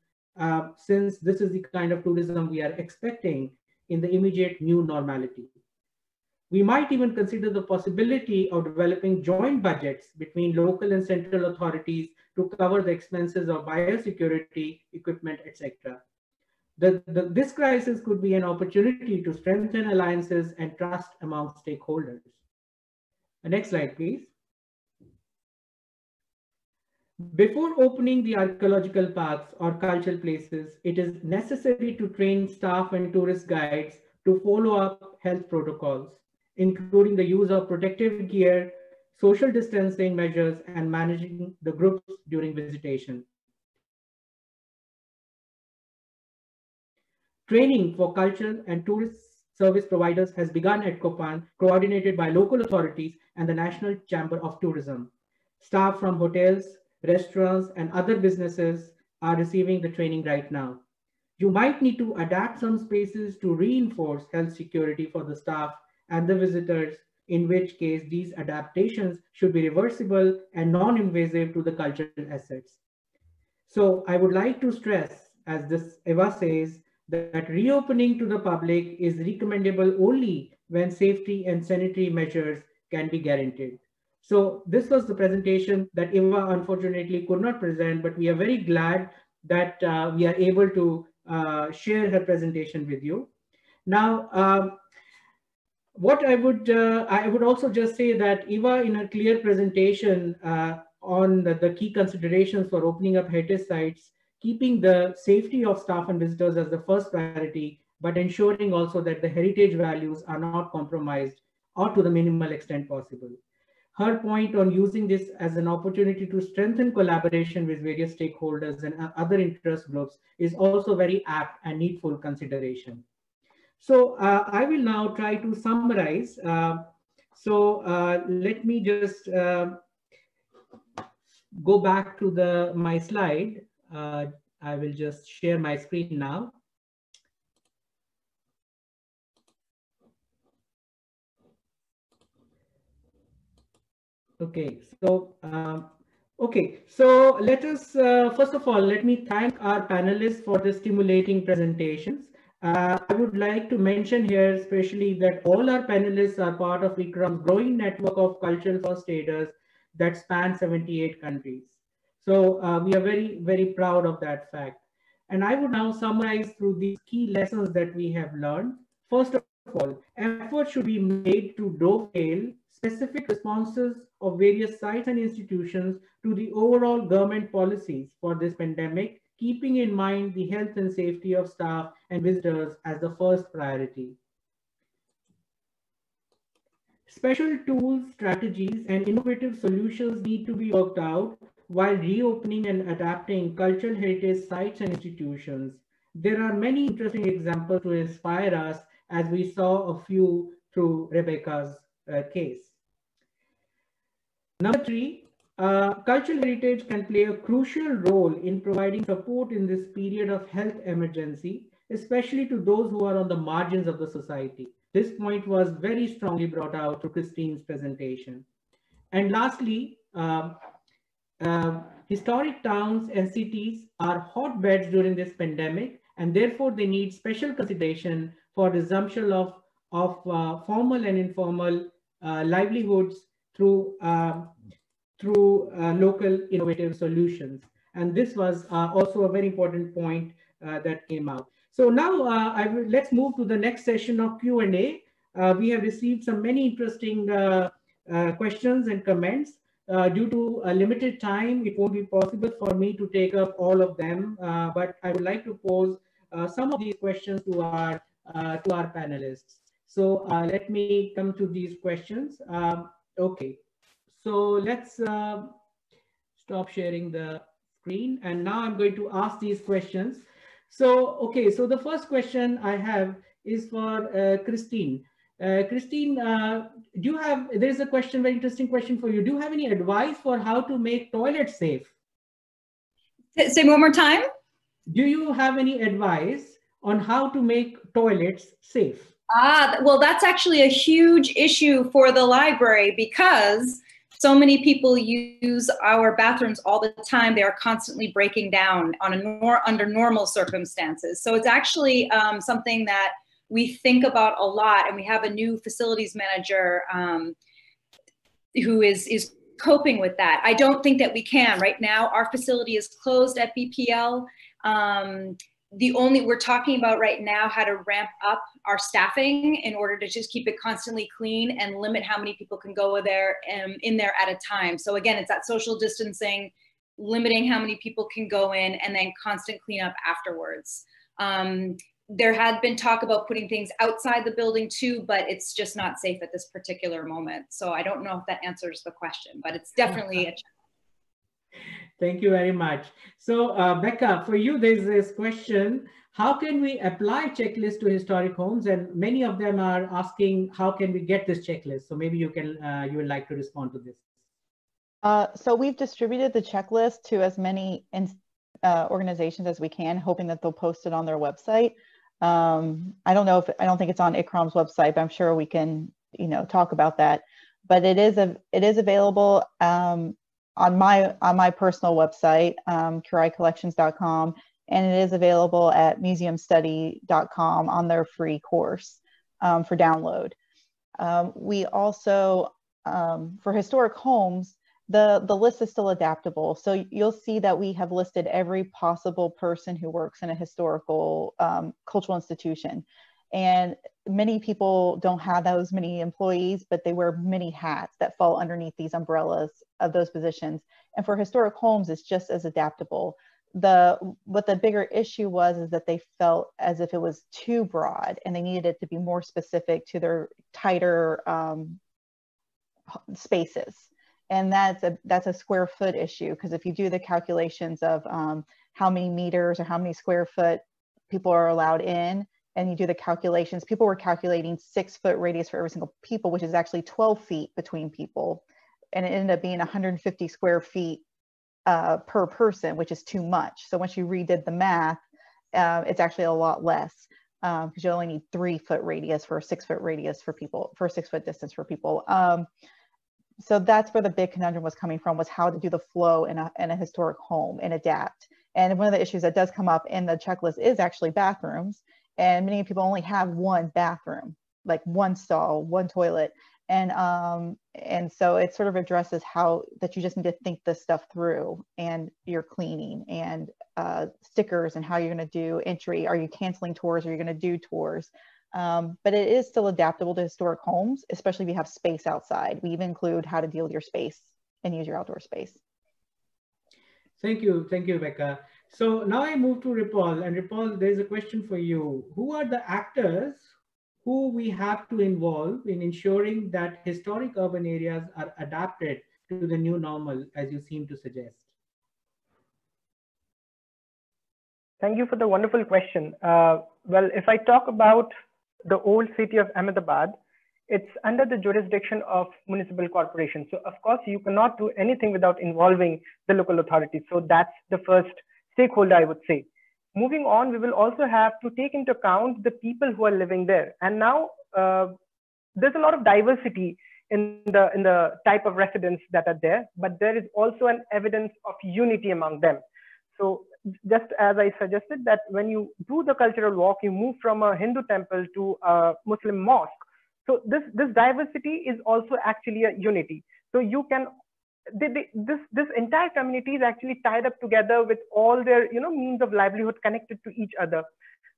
since this is the kind of tourism we are expecting in the immediate new normality. We might even consider the possibility of developing joint budgets between local and central authorities to cover the expenses of biosecurity, equipment, etc. This crisis could be an opportunity to strengthen alliances and trust among stakeholders. Next slide, please. Before opening the archaeological parks or cultural places, it is necessary to train staff and tourist guides to follow up health protocols, including the use of protective gear, social distancing measures, and managing the groups during visitation. Training for cultural and tourist service providers has begun at Copan, coordinated by local authorities and the National Chamber of Tourism. Staff from hotels, restaurants, and other businesses are receiving the training right now. You might need to adapt some spaces to reinforce health security for the staff and the visitors, in which case these adaptations should be reversible and non-invasive to the cultural assets. So I would like to stress, as this Eva says, that reopening to the public is recommendable only when safety and sanitary measures can be guaranteed. So this was the presentation that Eva unfortunately could not present, but we are very glad that we are able to share her presentation with you. Now, what I would also just say that Eva, in a clear presentation on the key considerations for opening up heritage sites, keeping the safety of staff and visitors as the first priority, but ensuring also that the heritage values are not compromised or to the minimal extent possible. Her point on using this as an opportunity to strengthen collaboration with various stakeholders and other interest groups is also very apt and needful consideration. So I will now try to summarize. Let me just go back to my slide. I will just share my screen now. Okay, so let us first of all, let me thank our panelists for the stimulating presentations. I would like to mention here especially that all our panelists are part of ICCROM's growing network of cultural first aiders that span 78 countries. So we are very, very proud of that fact. And I would now summarize through these key lessons that we have learned. First of all, effort should be made to dovetail specific responses of various sites and institutions to the overall government policies for this pandemic, keeping in mind the health and safety of staff and visitors as the first priority. Special tools, strategies, and innovative solutions need to be worked out while reopening and adapting cultural heritage sites and institutions. There are many interesting examples to inspire us, as we saw a few through Rebecca's case. Number three, cultural heritage can play a crucial role in providing support in this period of health emergency, especially to those who are on the margins of the society. This point was very strongly brought out through Kristin's presentation. And lastly, historic towns and cities are hotbeds during this pandemic, and therefore they need special consideration for resumption of formal and informal livelihoods through local innovative solutions. And this was also a very important point that came out. So now let's move to the next session of Q&A. We have received some many interesting questions and comments. Due to a limited time, it won't be possible for me to take up all of them, but I would like to pose some of these questions to our panelists. So let me come to these questions. Okay, so let's stop sharing the screen. And now I'm going to ask these questions. So, okay, so the first question I have is for Kristin. Kristin, do you have, there's a question, very interesting question for you. Do you have any advice for how to make toilets safe? Say one more time. Do you have any advice on how to make toilets safe? Well, that's actually a huge issue for the library because so many people use our bathrooms all the time. They are constantly breaking down under normal circumstances. So it's actually something that we think about a lot, and we have a new facilities manager who is coping with that. I don't think that we can. Right now, our facility is closed at BPL. We're talking about right now how to ramp up our staffing in order to just keep it constantly clean and limit how many people can go there in there at a time. So again, it's that social distancing, limiting how many people can go in, and then constant cleanup afterwards. There had been talk about putting things outside the building too, but it's just not safe at this particular moment. So I don't know if that answers the question, but it's definitely a challenge. Thank you very much. So Becca, for you, there's this question: how can we apply checklists to historic homes? And many of them are asking, how can we get this checklist? So maybe you would like to respond to this. So we've distributed the checklist to as many organizations as we can, hoping that they'll post it on their website. I don't think it's on ICCROM's website, but I'm sure we can, talk about that. But it is available on my personal website, curaecollections.com, and it is available at museumstudy.com on their free course for download. We also, for historic homes, the list is still adaptable. So you'll see that we have listed every possible person who works in a historical cultural institution. And many people don't have those many employees, but they wear many hats that fall underneath these umbrellas of those positions. And for historic homes, it's just as adaptable. What the bigger issue was is that they felt as if it was too broad and they needed it to be more specific to their tighter spaces. And that's a square foot issue, because if you do the calculations of how many meters or how many square foot people are allowed in, and you do the calculations, people were calculating 6 foot radius for every single people, which is actually 12 feet between people. And it ended up being 150 square feet per person, which is too much. So once you redid the math, it's actually a lot less, because you only need 3 foot radius for a 6 foot radius for people, for a 6 foot distance for people. So that's where the big conundrum was coming from, was how to do the flow in a historic home and adapt. And one of the issues that does come up in the checklist is actually bathrooms. and many people only have one bathroom, like one stall, one toilet. And so it sort of addresses how that you just need to think this stuff through, and your cleaning and stickers and how you're going to do entry. Are you canceling tours? Are you going to do tours? But it is still adaptable to historic homes, especially if you have space outside. We even include how to deal with your space and use your outdoor space. Thank you, Becca. So now I move to Ripal, and Ripal, there's a question for you. Who are the actors who we have to involve in ensuring that historic urban areas are adapted to the new normal, as you seem to suggest? Thank you for the wonderful question. Well, if I talk about the old city of Ahmedabad, it's under the jurisdiction of municipal corporations. So of course, you cannot do anything without involving the local authorities. So that's the first stakeholder, I would say. Moving on, we will also have to take into account the people who are living there. And now there's a lot of diversity in the type of residents that are there, but there is also an evidence of unity among them. So just as I suggested, that when you do the cultural walk, you move from a Hindu temple to a Muslim mosque. So this diversity is also actually a unity. So you can, this entire community is actually tied up together with all their means of livelihood connected to each other.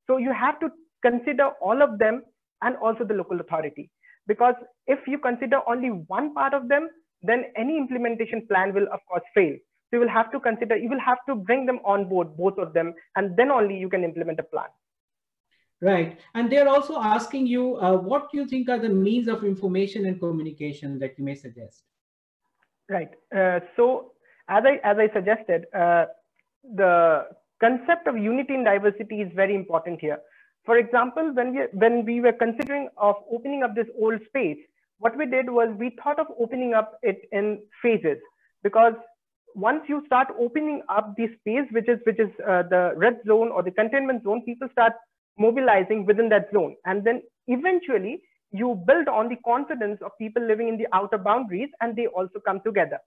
So you have to consider all of them and also the local authority. Because if you consider only one part of them, then any implementation plan will of course fail. So you will have to consider, you will have to bring them on board, both of them, and then only you can implement a plan. Right. And they're also asking you, what you think are the means of information and communication that you may suggest? Right. So as I suggested, the concept of unity in diversity is very important here. For example, when we were considering of opening up this old space, what we did was we thought of opening up it in phases, because once you start opening up the space, which is the red zone or the containment zone, people start mobilizing within that zone. And then eventually you build on the confidence of people living in the outer boundaries, and they also come together.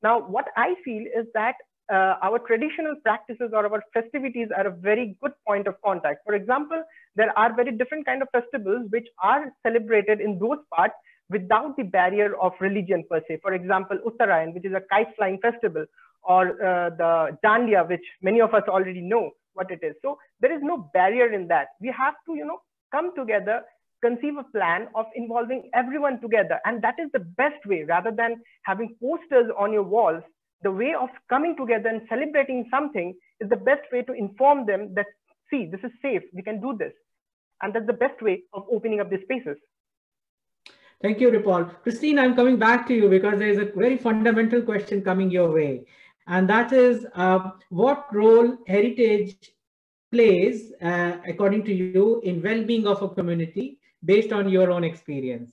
Now, what I feel is that our traditional practices or our festivities are a very good point of contact. For example, there are very different kind of festivals which are celebrated in those parts without the barrier of religion per se. For example, Uttarayan, which is a kite flying festival, or the Dandiya, which many of us already know what it is. So there is no barrier in that. We have to, come together, conceive a plan of involving everyone together. And that is the best way, rather than having posters on your walls. The way of coming together and celebrating something is the best way to inform them that, see, this is safe, we can do this. And that's the best way of opening up these spaces. Thank you, Ripal. Kristin, I'm coming back to you because there's a very fundamental question coming your way. And that is, what role heritage plays, according to you, in well-being of a community based on your own experience?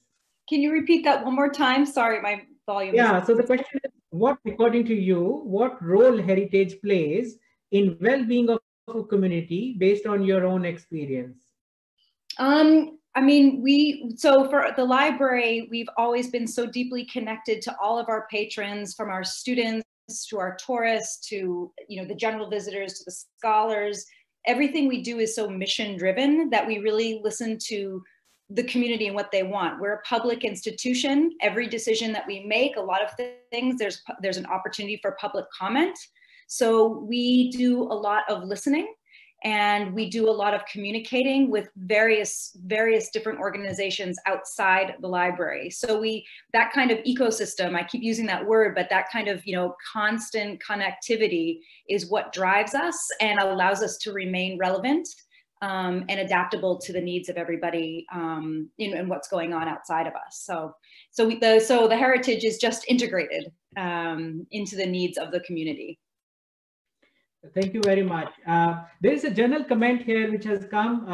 Can you repeat that one more time? Sorry, my volume. Yeah, so the question is, what, according to you, what role heritage plays in well-being of a community based on your own experience? I mean, so for the library, we've always been so deeply connected to all of our patrons, from our students to our tourists, to, the general visitors, to the scholars. Everything we do is so mission driven that we really listen to the community and what they want. We're a public institution. Every decision that we make, a lot of things, there's an opportunity for public comment. So we do a lot of listening, and we do a lot of communicating with various different organizations outside the library. So that kind of ecosystem, I keep using that word, but that kind of, constant connectivity is what drives us and allows us to remain relevant and adaptable to the needs of everybody, and what's going on outside of us. So the heritage is just integrated into the needs of the community. Thank you very much. There is a general comment here which has come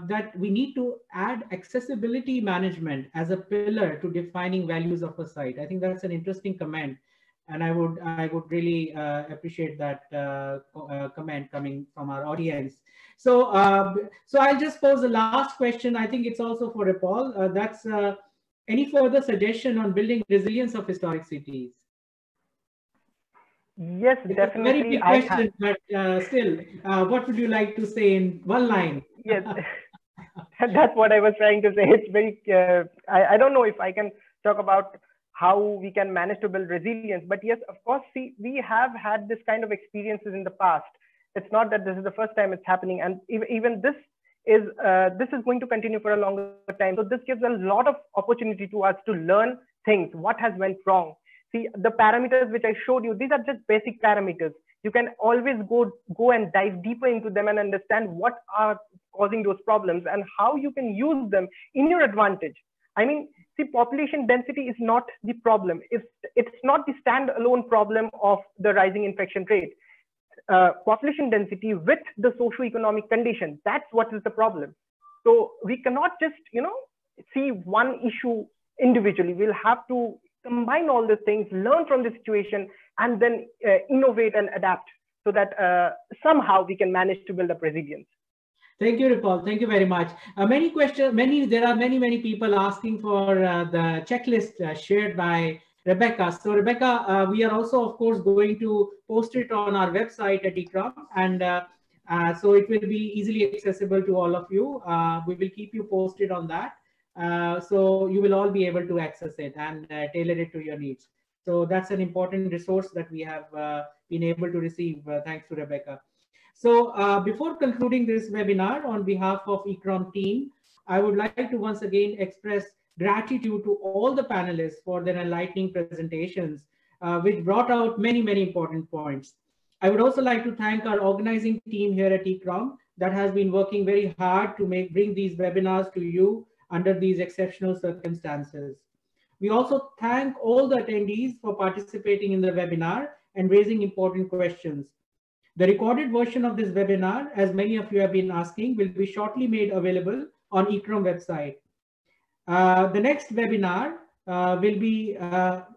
that we need to add accessibility management as a pillar to defining values of a site. I think that's an interesting comment, and I would really appreciate that comment coming from our audience. So I'll just pose the last question. I think it's also for Ripal. That's any further suggestion on building resilience of historic cities? Yes, it's definitely. A very big question, but still, what would you like to say in one line? Yes, That's what I was trying to say. It's very, I don't know if I can talk about how we can manage to build resilience, but yes, of course, see, we have had this kind of experiences in the past. It's not that this is the first time it's happening, and even this is going to continue for a longer time. So this gives a lot of opportunity to us to learn things, what has went wrong. See, the parameters which I showed you, these are just basic parameters. You can always go and dive deeper into them and understand what are causing those problems and how you can use them in your advantage. I mean, see, population density is not the problem. It's not the standalone problem of the rising infection rate. Population density with the socio-economic condition, that's what is the problem. So we cannot just, see one issue individually. We'll have to combine all these things, learn from the situation, and then innovate and adapt so that somehow we can manage to build up resilience. Thank you, Ripal. Thank you very much. Many questions, there are many people asking for the checklist shared by Rebecca. So Rebecca, we are also, of course, going to post it on our website at ICCROM, and so it will be easily accessible to all of you. We will keep you posted on that. So you will all be able to access it and tailor it to your needs. So that's an important resource that we have been able to receive thanks to Rebecca. So before concluding this webinar, on behalf of ICCROM team, I would like to once again express gratitude to all the panelists for their enlightening presentations, which brought out many important points. I would also like to thank our organizing team here at ICCROM that has been working very hard to bring these webinars to you under these exceptional circumstances. We also thank all the attendees for participating in the webinar and raising important questions. The recorded version of this webinar, as many of you have been asking, will be shortly made available on ICCROM website. The next webinar will be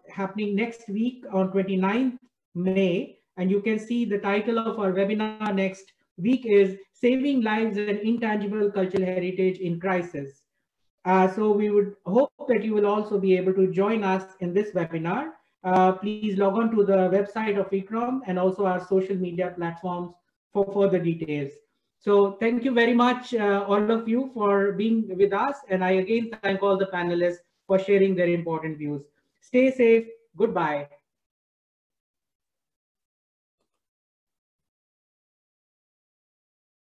happening next week on 29th May, and you can see the title of our webinar next week is Saving Lives and Intangible Cultural Heritage in Crisis. So we would hope that you will also be able to join us in this webinar. Please log on to the website of ICCROM and also our social media platforms for further details. So thank you very much, all of you, for being with us. And I again thank all the panelists for sharing their important views. Stay safe. Goodbye.